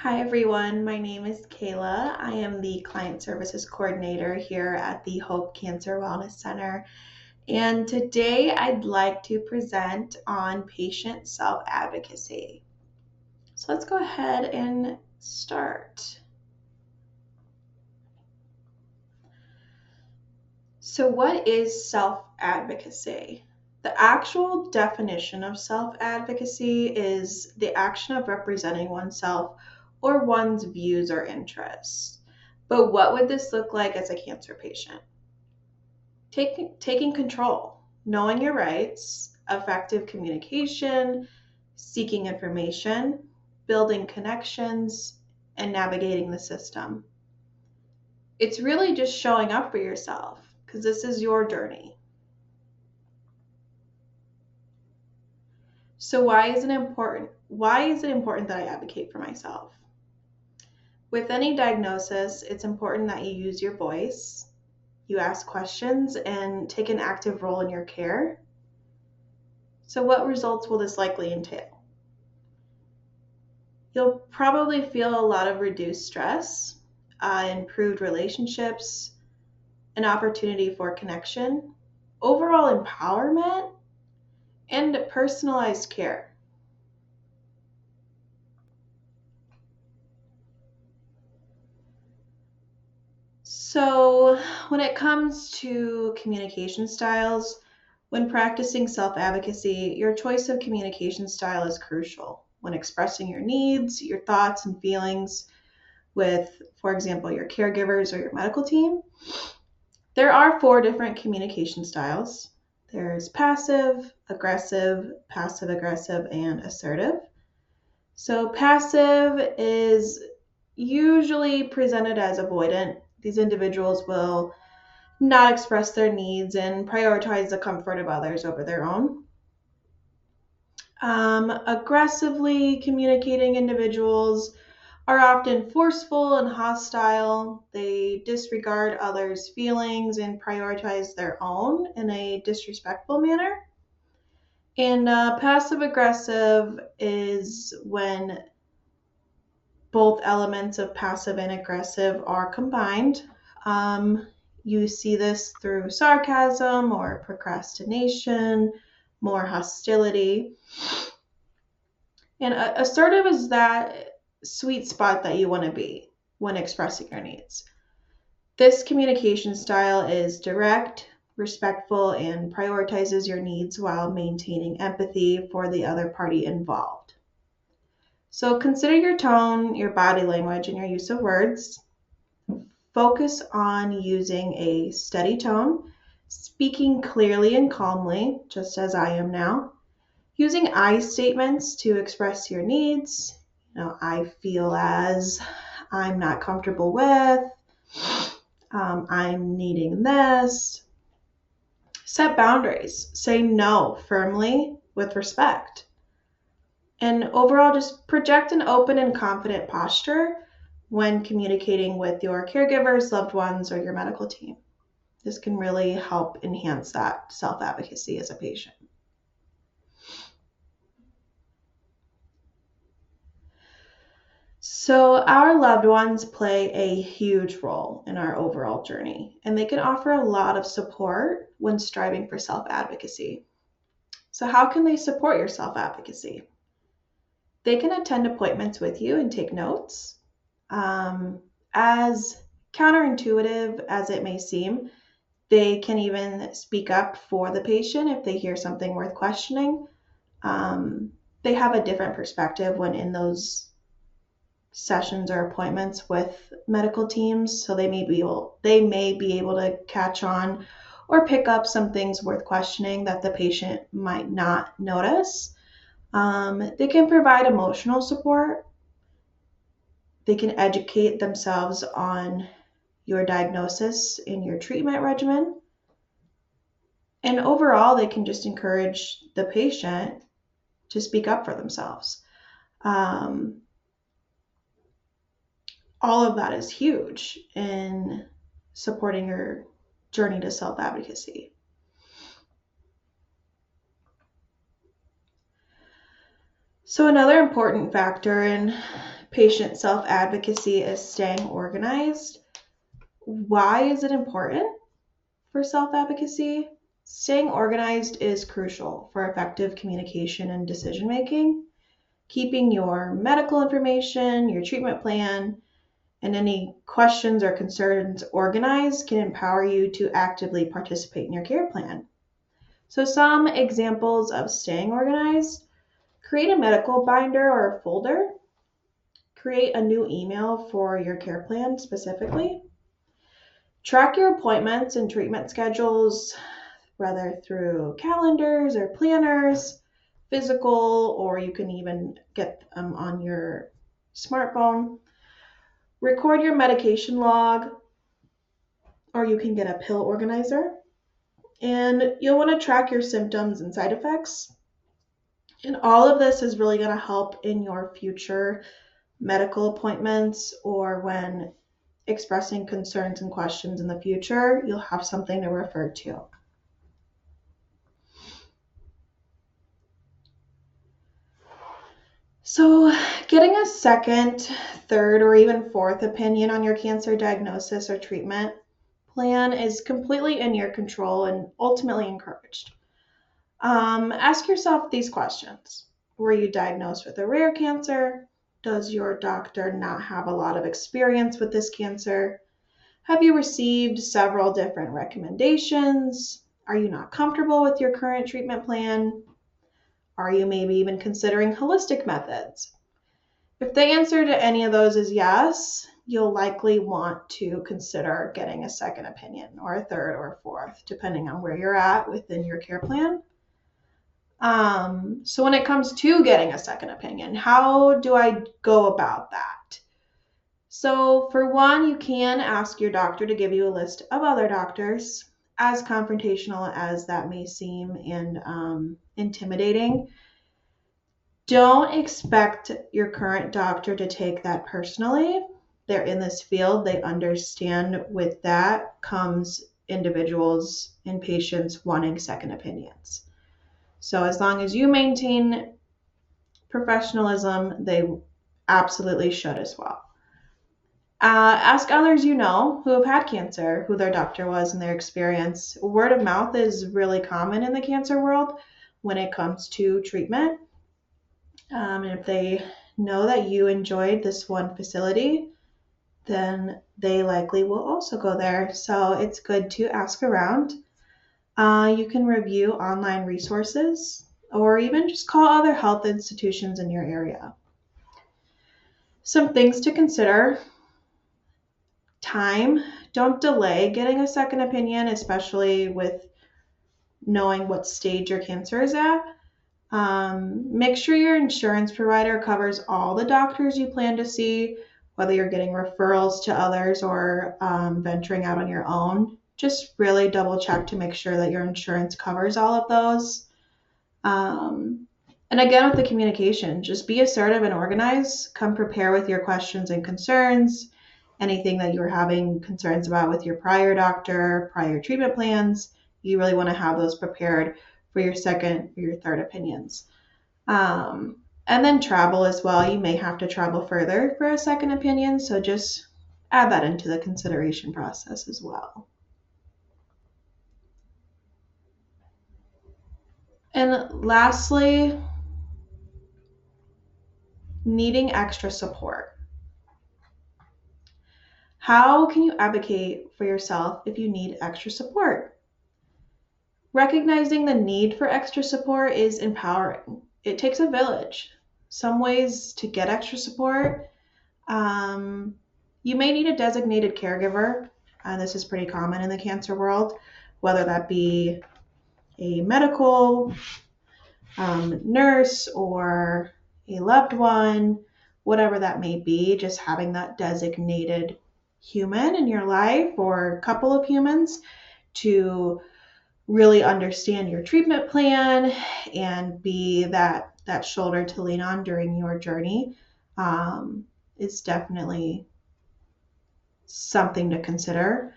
Hi everyone, my name is Kayla. I am the Client Services Coordinator here at the Hope Cancer Wellness Center. And today I'd like to present on patient self-advocacy. So let's go ahead and start. So what is self-advocacy? The actual definition of self-advocacy is the action of representing oneself or one's views or interests. But what would this look like as a cancer patient? Taking control, knowing your rights, effective communication, seeking information, building connections, and navigating the system. It's really just showing up for yourself because this is your journey. So why is it important? Why is it important that I advocate for myself? With any diagnosis, it's important that you use your voice, you ask questions, and take an active role in your care. So what results will this likely entail? You'll probably feel a lot of reduced stress, improved relationships, an opportunity for connection, overall empowerment, and personalized care. So when it comes to communication styles, when practicing self-advocacy, your choice of communication style is crucial when expressing your needs, your thoughts, and feelings with, for example, your caregivers or your medical team. There are 4 different communication styles. There's passive, aggressive, passive-aggressive, and assertive. So passive is usually presented as avoidant. These individuals will not express their needs and prioritize the comfort of others over their own. Aggressively communicating individuals are often forceful and hostile. They disregard others' feelings and prioritize their own in a disrespectful manner. And passive aggressive is when both elements of passive and aggressive are combined. You see this through sarcasm or procrastination, more hostility. And assertive is that sweet spot that you want to be when expressing your needs. This communication style is direct, respectful, and prioritizes your needs while maintaining empathy for the other party involved. So consider your tone, your body language, and your use of words. Focus on using a steady tone, speaking clearly and calmly, just as I am now. Using I statements to express your needs. I feel as, I'm not comfortable with, I'm needing this. Set boundaries. Say no firmly with respect. And overall, just project an open and confident posture when communicating with your caregivers, loved ones, or your medical team. This can really help enhance that self-advocacy as a patient. So our loved ones play a huge role in our overall journey, and they can offer a lot of support when striving for self-advocacy. So how can they support your self-advocacy? They can attend appointments with you and take notes. As counterintuitive as it may seem, they can even speak up for the patient if they hear something worth questioning. They have a different perspective when in those sessions or appointments with medical teams, so they may be able to catch on or pick up some things worth questioning that the patient might not notice. They can provide emotional support. They can educate themselves on your diagnosis and your treatment regimen. And overall, they can just encourage the patient to speak up for themselves. All of that is huge in supporting your journey to self-advocacy. So another important factor in patient self-advocacy is staying organized. Why is it important for self-advocacy? Staying organized is crucial for effective communication and decision making. Keeping your medical information, your treatment plan, and any questions or concerns organized can empower you to actively participate in your care plan. So some examples of staying organized: create a medical binder or a folder, create a new email for your care plan specifically, track your appointments and treatment schedules, whether through calendars or planners, physical, or you can even get them on your smartphone. Record your medication log, or you can get a pill organizer. And you'll want to track your symptoms and side effects. And all of this is really going to help in your future medical appointments, or when expressing concerns and questions in the future, you'll have something to refer to. So getting a second, third, or even fourth opinion on your cancer diagnosis or treatment plan is completely in your control and ultimately encouraged. Ask yourself these questions. Were you diagnosed with a rare cancer? Does your doctor not have a lot of experience with this cancer? Have you received several different recommendations? Are you not comfortable with your current treatment plan? Are you maybe even considering holistic methods? If the answer to any of those is yes, you'll likely want to consider getting a second opinion, or a third or a fourth, depending on where you're at within your care plan. So when it comes to getting a second opinion, how do I go about that? So for one, you can ask your doctor to give you a list of other doctors, as confrontational as that may seem and intimidating. Don't expect your current doctor to take that personally. They're in this field. They understand with that comes individuals and patients wanting second opinions. So as long as you maintain professionalism, they absolutely should as well. Ask others you know who have had cancer, who their doctor was and their experience. Word of mouth is really common in the cancer world when it comes to treatment. And if they know that you enjoyed this one facility, then they likely will also go there. So it's good to ask around. You can review online resources or even just call other health institutions in your area. Some things to consider: time. Don't delay getting a second opinion, especially with knowing what stage your cancer is at. Make sure your insurance provider covers all the doctors you plan to see, whether you're getting referrals to others or venturing out on your own. Just really double check to make sure that your insurance covers all of those. And again, with the communication, just be assertive and organized. Come prepare with your questions and concerns, anything that you're having concerns about with your prior doctor, prior treatment plans. You really want to have those prepared for your second or your third opinions. And then travel as well. You may have to travel further for a second opinion, so just add that into the consideration process as well. And lastly, needing extra support. How can you advocate for yourself if you need extra support? Recognizing the need for extra support is empowering. It takes a village. Some ways to get extra support: you may need a designated caregiver. This is pretty common in the cancer world, whether that be a medical nurse or a loved one, whatever that may be. Just having that designated human in your life, or a couple of humans, to really understand your treatment plan and be that shoulder to lean on during your journey, is definitely something to consider.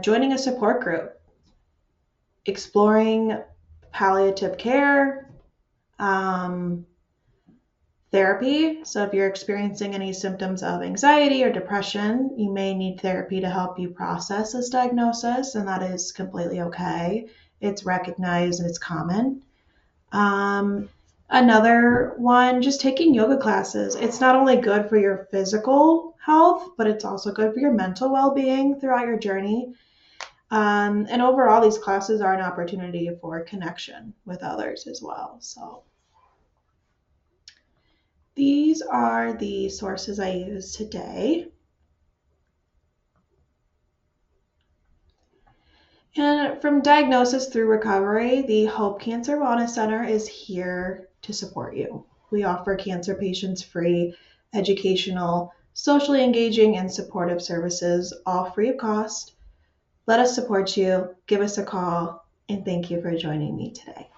Joining a support group, exploring palliative care, Therapy. So if you're experiencing any symptoms of anxiety or depression, you may need therapy to help you process this diagnosis, and that is completely okay. It's recognized and it's common. Um, Another one, just taking yoga classes. It's not only good for your physical health, but it's also good for your mental well being throughout your journey. And overall, these classes are an opportunity for connection with others as well. So these are the sources I use today. And from diagnosis through recovery, the Hope Cancer Wellness Center is here to support you. We offer cancer patients free educational, socially engaging, and supportive services, all free of cost. Let us support you. Give us a call, and thank you for joining me today.